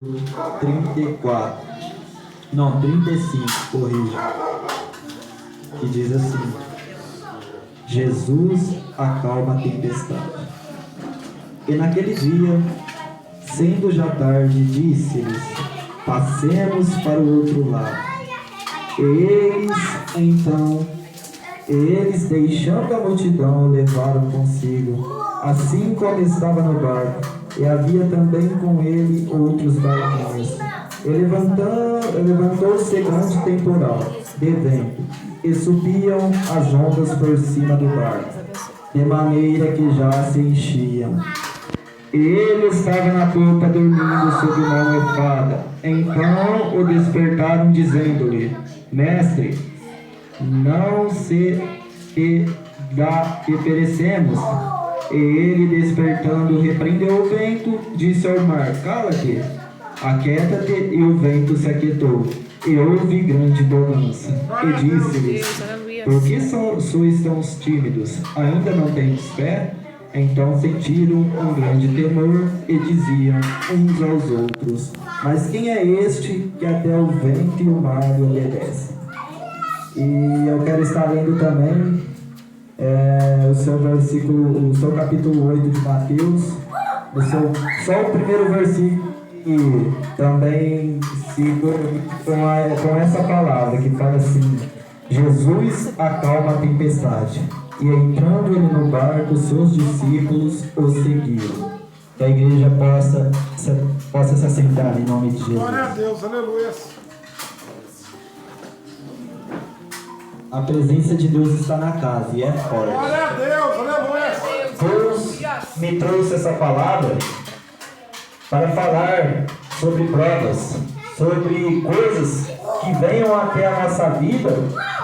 34, não, 35, corrija, que diz assim: Jesus acalma a tempestade. E naquele dia, sendo já tarde, disse-lhes: passemos para o outro lado. Eles, deixando a multidão, o levaram consigo, assim como estava no barco, e havia também com ele outros barquinhos. E levantou-se grande temporal de vento, e subiam as ondas por cima do barco, de maneira que já se enchiam. E ele estava na popa dormindo sob uma almofada. Então o despertaram, dizendo-lhe: Mestre, não se te dá que perecemos? E ele, despertando, repreendeu o vento, disse ao mar: Cala-te, aquieta-te, e o vento se aquietou. E houve grande bonança. E disse-lhes: Por que sois tão tímidos? Ainda não tendes fé? Então sentiram um grande temor e diziam uns aos outros: Mas quem é este que até o vento e o mar lhe obedecem? E eu quero estar lendo também o seu capítulo 8 de Mateus, só o primeiro versículo, e também sigo com essa palavra que fala assim: Jesus acalma a tempestade. E entrando ele no barco, seus discípulos o seguiram. Que a igreja possa se assentar em nome de Jesus. Glória a Deus, aleluia. A presença de Deus está na casa e é forte. Glória a Deus, aleluia. Deus me trouxe essa palavra para falar sobre provas, sobre coisas que venham até a nossa vida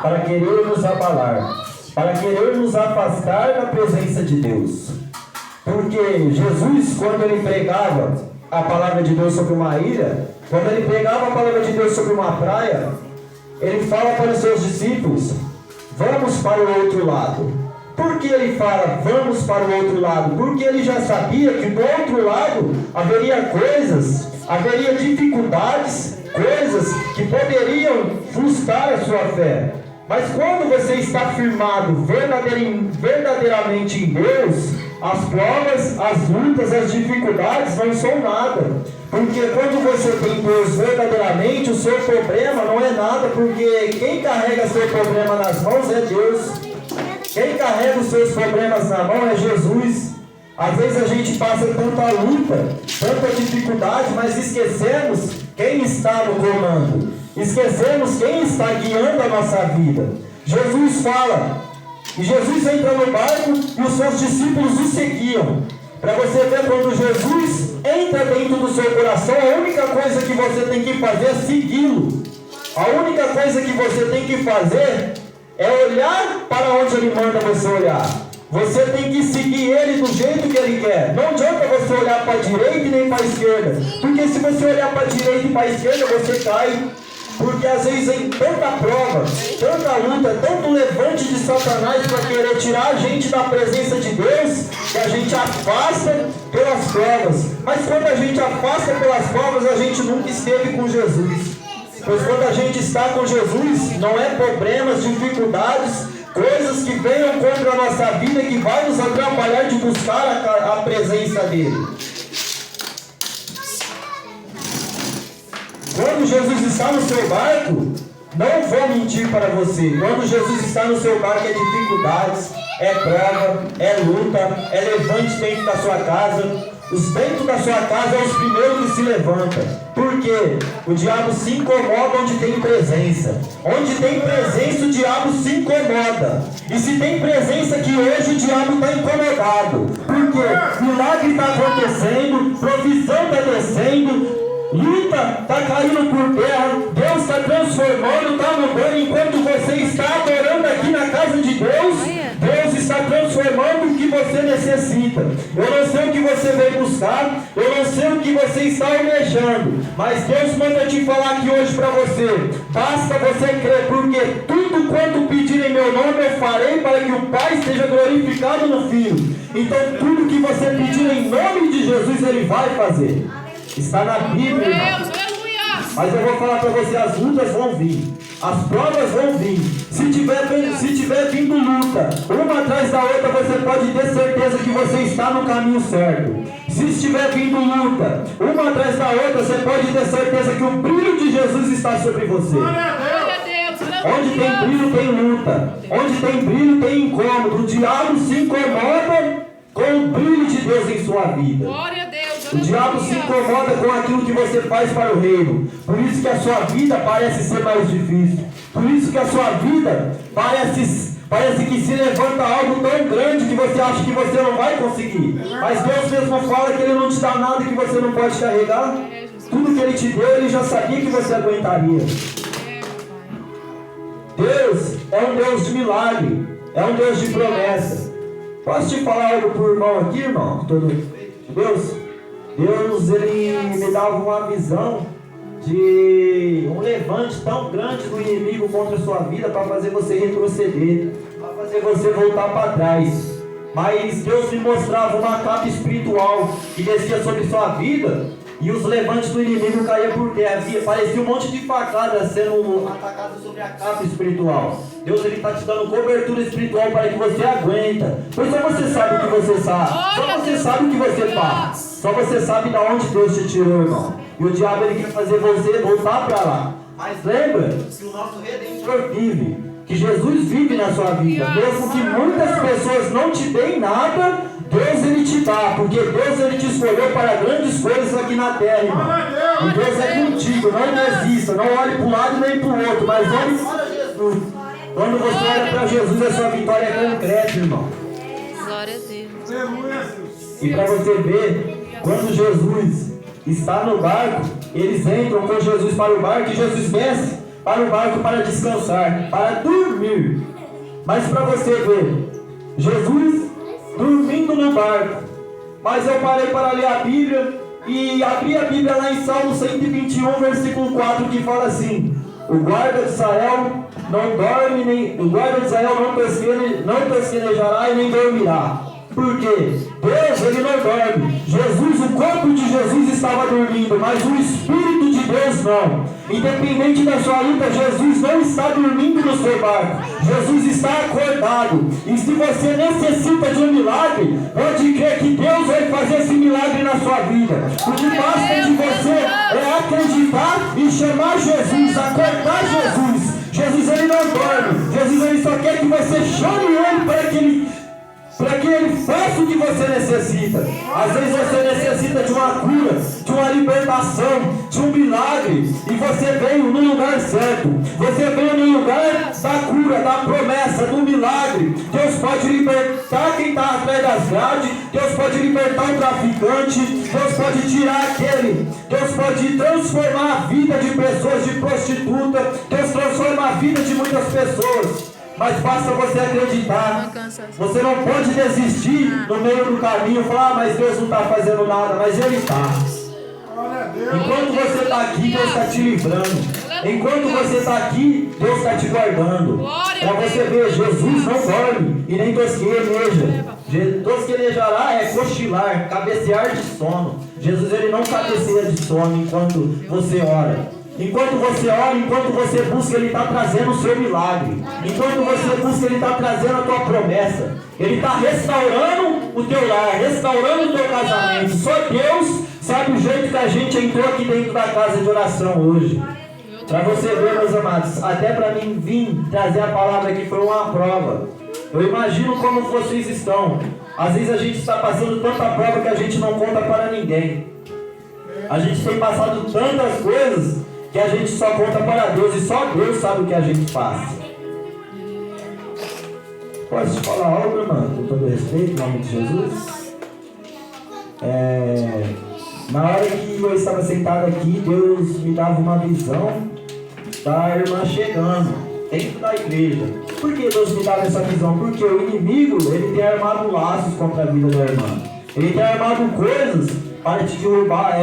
para querer nos abalar, para querer nos afastar da presença de Deus. Porque Jesus, quando ele pregava a palavra de Deus sobre uma ilha, quando ele pregava a palavra de Deus sobre uma praia, ele fala para os seus discípulos: vamos para o outro lado. Por que ele fala vamos para o outro lado? Porque ele já sabia que do outro lado haveria coisas, haveria dificuldades, coisas que poderiam frustrar a sua fé. Mas quando você está firmado verdadeiramente em Deus, as provas, as lutas, as dificuldades não são nada. Porque quando você tem Deus verdadeiramente, o seu problema não é nada, porque quem carrega seu problema nas mãos é Deus. Quem carrega os seus problemas na mão é Jesus. Às vezes a gente passa tanta luta, tanta dificuldade, mas esquecemos quem está no comando. Esquecemos quem está guiando a nossa vida. Jesus fala, e Jesus entra no barco e os seus discípulos o seguiam. Para você ver, quando Jesus entra dentro do seu coração, a única coisa que você tem que fazer é segui-lo. A única coisa que você tem que fazer é olhar para onde ele manda você olhar. Você tem que seguir ele do jeito que ele quer. Não adianta você olhar para a direita e nem para a esquerda. Porque se você olhar para a direita e para a esquerda, você cai. Porque às vezes em tanta prova, tanta luta, tanto levante de Satanás para querer tirar a gente da presença de Deus, que a gente afasta pelas provas. Mas quando a gente afasta pelas provas, a gente nunca esteve com Jesus. Pois quando a gente está com Jesus, não é problemas, dificuldades, coisas que venham contra a nossa vida que vai nos atrapalhar de buscar a presença dele. Quando Jesus está no seu barco, não vou mentir para você, quando Jesus está no seu barco é dificuldades, é prova, é luta, é levante dentro da sua casa. Os dentro da sua casa é os primeiros que se levantam. Por quê? O diabo se incomoda onde tem presença. Onde tem presença, o diabo se incomoda. E se tem presença aqui hoje, o diabo está incomodado. Por quê? Milagre está acontecendo, provisão está descendo, luta está caindo por terra, Deus está transformando, está mudando. Enquanto você está adorando aqui na casa de Deus, Deus está transformando o que você necessita. Eu não sei o que você veio buscar, eu não sei o que você está almejando, mas Deus manda te falar aqui hoje para você: basta você crer, porque tudo quanto pedir em meu nome eu farei, para que o Pai esteja glorificado no Filho. Então tudo que você pedir em nome de Jesus, Ele vai fazer. Está na Bíblia, irmão. Mas eu vou falar para você, as lutas vão vir, as provas vão vir. Se tiver vindo luta, uma atrás da outra, você pode ter certeza que você está no caminho certo. Se estiver vindo luta, uma atrás da outra, você pode ter certeza que o brilho de Jesus está sobre você. Onde tem brilho tem luta, onde tem brilho tem incômodo. O diabo se incomoda com o brilho de Deus em sua vida. O diabo se incomoda com aquilo que você faz para o reino. Por isso que a sua vida parece ser mais difícil. Por isso que a sua vida parece que se levanta algo tão grande que você acha que você não vai conseguir. Mas Deus mesmo fala que Ele não te dá nada que você não pode carregar. Tudo que Ele te deu, Ele já sabia que você aguentaria. Deus é um Deus de milagre, é um Deus de promessa. Posso te falar algo por irmão aqui, irmão? Deus, Ele me dava uma visão de um levante tão grande do inimigo contra a sua vida para fazer você retroceder, para fazer você voltar para trás. Mas Deus me mostrava uma capa espiritual que descia sobre sua vida e os levantes do inimigo caíam por terra. Parecia um monte de facadas sendo atacadas sobre a capa espiritual. Deus está te dando cobertura espiritual para que você aguenta. Pois só você sabe o que você sabe. Só você sabe o que você faz. Só você sabe de onde Deus te tirou, irmão. E o diabo ele quer fazer você voltar para lá. Mas lembra que o nosso Redentor vive, que Jesus vive na sua vida. Mesmo que muitas pessoas não te deem nada, Deus ele te dá, porque Deus ele te escolheu para grandes coisas aqui na terra, irmão. E Deus é contigo, não desista, não olhe para um lado nem para o outro, mas olhe para Jesus. Quando você olha para Jesus, a sua vitória é concreta, irmão. Glória a Deus. E para você ver, quando Jesus está no barco, eles entram com Jesus para o barco e Jesus desce para o barco para descansar, para dormir. Mas para você ver, Jesus dormindo no barco. Mas eu parei para ler a Bíblia e abri a Bíblia lá em Salmo 121, versículo 4, que fala assim: o guarda de Israel não dorme, nem o guarda de Israel não pesquenejará e nem dormirá. Por quê? Deus ele não dorme. Jesus, o corpo de Jesus estava dormindo, mas o Espírito de Deus não. Independente da sua luta, Jesus não está dormindo no seu barco. Jesus está acordado. E se você necessita de um milagre, pode crer que Deus vai fazer esse milagre na sua vida. Porque basta de você acreditar e chamar Jesus, acordar Jesus. Jesus ele não dorme. Jesus ele só quer que você chame ele para que ele faça o que você necessita. Às vezes você necessita de uma cura, de uma libertação, de um milagre, e você veio no lugar certo. Você veio no lugar da cura, da promessa, do milagre. Deus pode libertar quem está atrás das grades. Deus pode libertar o traficante. Deus pode tirar aquele. Deus pode transformar a vida de pessoas de prostituta. Deus transforma a vida de muitas pessoas. Mas basta você acreditar. Você não pode desistir no meio do caminho e falar: mas Deus não está fazendo nada. Mas Ele está. Enquanto você está aqui, Deus está te livrando. Enquanto você está aqui, Deus está te guardando. Para você ver, Jesus não dorme e nem tosqueneja. Tosquenejará é cochilar, cabecear de sono. Jesus ele não cabeceia de sono enquanto você ora. Enquanto você ora, enquanto você busca, Ele está trazendo o seu milagre. Enquanto você busca, Ele está trazendo a tua promessa. Ele está restaurando o teu lar, restaurando o teu casamento. Só Deus sabe o jeito que a gente entrou aqui dentro da casa de oração hoje. Para você ver, meus amados, até para mim vir trazer a palavra aqui foi uma prova. Eu imagino como vocês estão. Às vezes a gente está passando tanta prova que a gente não conta para ninguém. A gente tem passado tantas coisas que a gente só conta para Deus, e só Deus sabe o que a gente passa. Posso te falar algo, irmão? Com todo respeito, em nome de Jesus? Na hora que eu estava sentado aqui, Deus me dava uma visão da irmã chegando dentro da igreja. Por que Deus me dava essa visão? Porque o inimigo, ele tem armado laços contra a vida da irmã. Ele tem armado coisas para te derrubar,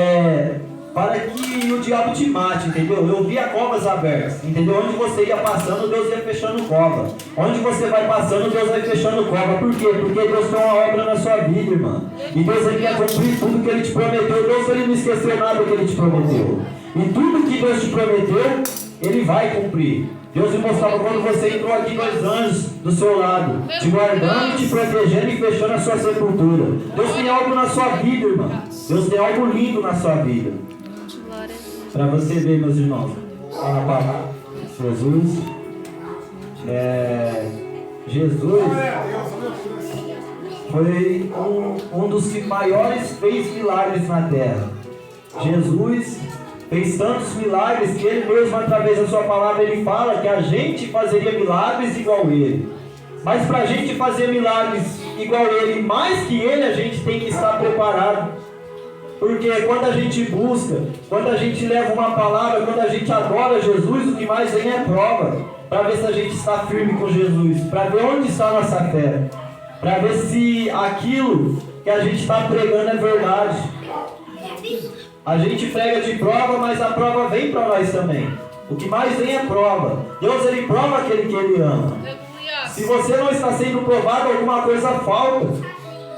para que o diabo te mate, entendeu? Eu via covas abertas, entendeu? Onde você ia passando, Deus ia fechando cova. Onde você vai passando, Deus vai fechando cova. Por quê? Porque Deus tem uma obra na sua vida, irmã. E Deus ele quer cumprir tudo que Ele te prometeu. Deus ele não esqueceu nada que Ele te prometeu. E tudo que Deus te prometeu, Ele vai cumprir. Deus me mostrava quando você entrou aqui, 2 anjos do seu lado, te guardando, te protegendo e fechando a sua sepultura. Deus tem algo na sua vida, irmã. Deus tem algo lindo na sua vida. Para você ver, meus irmãos, fala para Jesus. Jesus foi um dos que maiores fez milagres na terra. Jesus fez tantos milagres que Ele mesmo, através da sua palavra, Ele fala que a gente fazeria milagres igual Ele. Mas para a gente fazer milagres igual Ele, mais que Ele, a gente tem que estar preparado. Porque quando a gente busca, quando a gente leva uma palavra, quando a gente adora Jesus, o que mais vem é prova. Para ver se a gente está firme com Jesus, para ver onde está a nossa fé, para ver se aquilo que a gente está pregando é verdade. A gente prega de prova, mas a prova vem para nós também. O que mais vem é prova. Deus ele prova aquele que Ele ama. Se você não está sendo provado, alguma coisa falta.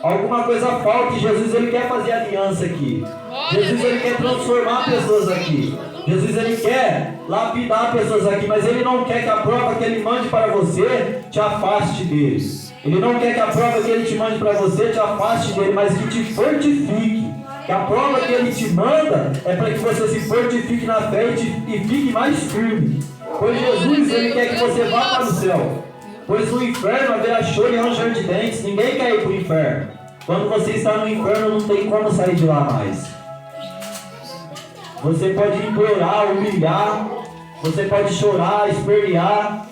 Alguma coisa falta, e Jesus ele quer fazer aliança aqui. Jesus ele quer transformar pessoas aqui. Jesus ele quer lapidar pessoas aqui, mas Ele não quer que a prova que Ele mande para você te afaste dele. Ele não quer que a prova que Ele te mande para você te afaste dele, mas que te fortifique. Que a prova que Ele te manda é para que você se fortifique na fé e fique mais firme. Pois Jesus ele quer que você vá para o céu. Pois no inferno haverá choro e ranger de dentes. Ninguém quer ir para o inferno. Quando você está no inferno, não tem como sair de lá mais. Você pode implorar, humilhar. Você pode chorar, espernear.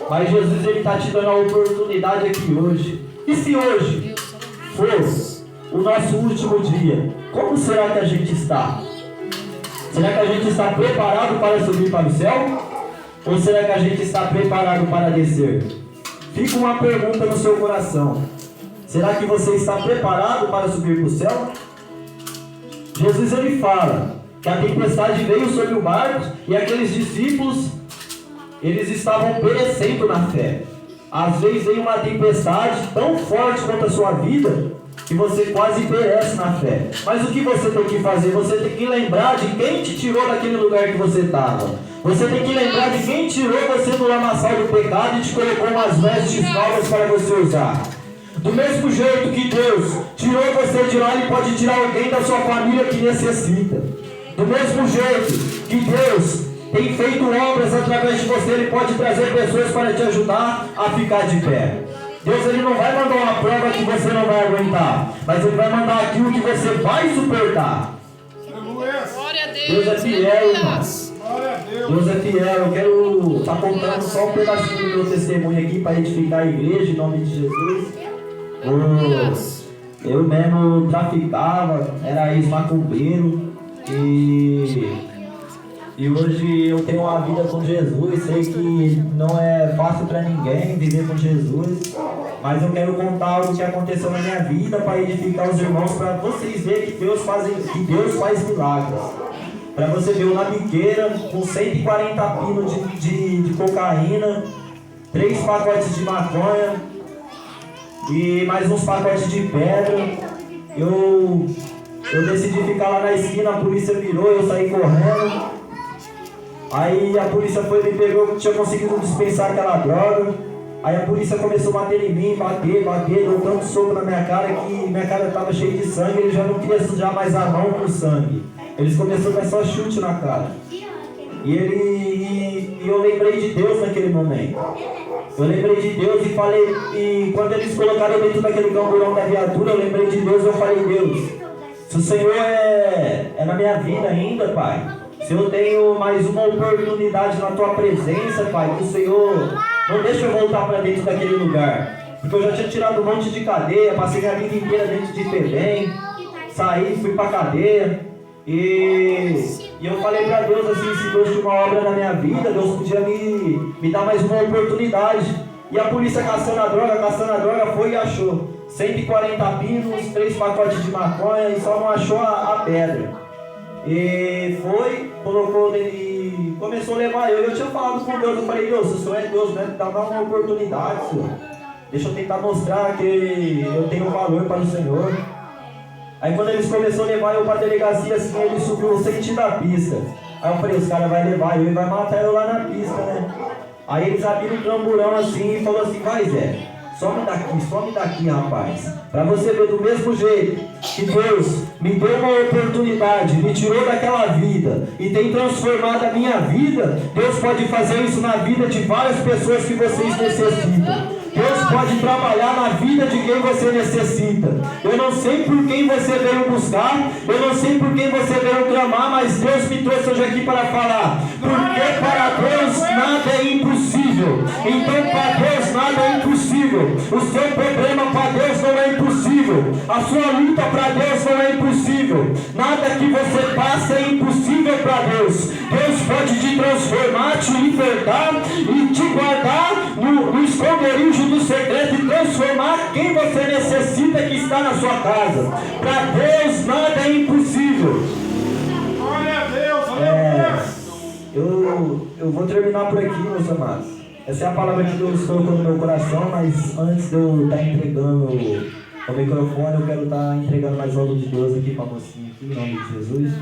Mas Jesus está te dando a oportunidade aqui hoje. E se hoje for o nosso último dia, como será que a gente está? Será que a gente está preparado para subir para o céu? Ou será que a gente está preparado para descer? Fica uma pergunta no seu coração. Será que você está preparado para subir para o céu? Jesus ele fala que a tempestade veio sobre o barco e aqueles discípulos, eles estavam perecendo na fé. Às vezes vem uma tempestade tão forte contra a sua vida que você quase perece na fé. Mas o que você tem que fazer? Você tem que lembrar de quem te tirou daquele lugar que você estava. Você tem que lembrar de quem tirou você do lamaçal do pecado e te colocou umas vestes novas para você usar. Do mesmo jeito que Deus tirou você de lá, Ele pode tirar alguém da sua família que necessita. Do mesmo jeito que Deus tem feito obras através de você, Ele pode trazer pessoas para te ajudar a ficar de pé. Deus ele não vai mandar uma prova que você não vai aguentar, mas Ele vai mandar aquilo que você vai suportar. Glória a Deus. Deus é fiel, irmãos. Deus é fiel. Eu quero estar contando só um pedacinho do meu testemunho aqui para edificar a igreja em nome de Jesus. Eu mesmo traficava, era ex-macumbeiro e hoje eu tenho uma vida com Jesus. Sei que não é fácil para ninguém viver com Jesus, mas eu quero contar algo que aconteceu na minha vida para edificar os irmãos, para vocês verem que Deus faz milagres. Para você ver, eu na biqueira com 140 pinos de cocaína, 3 pacotes de maconha e mais uns pacotes de pedra. Eu decidi ficar lá na esquina, a polícia virou, eu saí correndo. Aí a polícia foi, me pegou, que tinha conseguido dispensar aquela droga. Aí a polícia começou a bater em mim, bater, deu tanto soco na minha cara que minha cara estava cheia de sangue. Ele já não queria sujar mais a mão com sangue. Eles começaram a dar só chute na cara. E eu lembrei de Deus naquele momento. Eu lembrei de Deus e falei, e quando eles colocaram dentro daquele camburão da viatura, eu lembrei de Deus. Eu falei, Deus, se o Senhor é na minha vida ainda, Pai, se eu tenho mais uma oportunidade na Tua presença, Pai, que o Senhor não deixa eu voltar para dentro daquele lugar. Porque eu já tinha tirado um monte de cadeia, passei minha vida inteira dentro de FEBEM, saí, fui para cadeia. E eu falei para Deus assim, se Deus tinha uma obra na minha vida, Deus podia me dar mais uma oportunidade. E a polícia caçando a droga, foi e achou 140 pinos, 3 pacotes de maconha e só não achou a pedra. E foi, colocou ele, começou a levar eu tinha falado com Deus, eu falei, Deus, se o Senhor é Deus, né? Dá uma oportunidade, Senhor. Deixa eu tentar mostrar que eu tenho valor para o Senhor. Aí quando eles começaram a levar eu para a delegacia, assim, ele subiu o sentido da pista. Aí eu falei, os caras vão levar eu e vai matar eu lá na pista, né? Aí eles abriram um tramburão assim e falou assim, vai Zé, some daqui, rapaz. Pra você ver do mesmo jeito que Deus me deu uma oportunidade, me tirou daquela vida e tem transformado a minha vida, Deus pode fazer isso na vida de várias pessoas que vocês necessitam. Deus pode trabalhar na vida de quem você necessita. Eu não sei por quem você veio buscar, eu não sei por quem você veio clamar, mas Deus me trouxe hoje aqui para falar. Porque para Deus nada é impossível. Então para Deus nada é impossível. O seu problema para Deus não é impossível. A sua luta para Deus não é impossível. Nada que você passa é impossível para Deus. Deus pode te transformar, te libertar e te guardar no esconderijo do secreto e transformar quem você necessita que está na sua casa. Para Deus nada é impossível. Glória a Deus, aleluia. Eu vou terminar por aqui, meus amados. Essa é a palavra que Deus colocou no meu coração, mas antes de eu estar entregando o microfone, eu quero estar entregando mais algo de Deus aqui para a mocinha aqui, em nome de Jesus.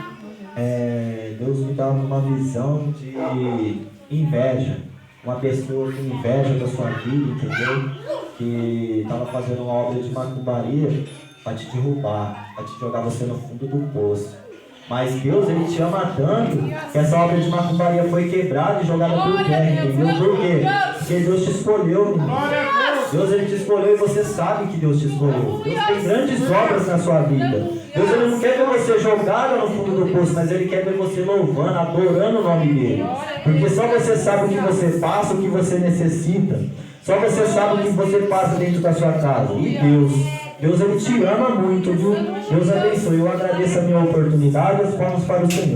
Deus me dá uma visão de inveja. Uma pessoa que inveja da sua vida, entendeu? Que estava fazendo uma obra de macumbaria para te derrubar, para te jogar você no fundo do poço. Mas Deus, Ele te ama tanto que essa obra de macumbaria foi quebrada e jogada por terra, entendeu? Por quê? Porque Deus te escolheu, menino. Deus, Ele te escolheu e você sabe que Deus te escolheu. Deus tem grandes obras na sua vida. Deus, Ele não quer ver você jogado no fundo do poço, mas Ele quer ver você louvando, adorando o nome dEle. Porque só você sabe o que você passa, o que você necessita. Só você sabe o que você passa dentro da sua casa. E Deus, Ele te ama muito, viu? Deus abençoe. Eu agradeço a minha oportunidade e as palmas para o Senhor.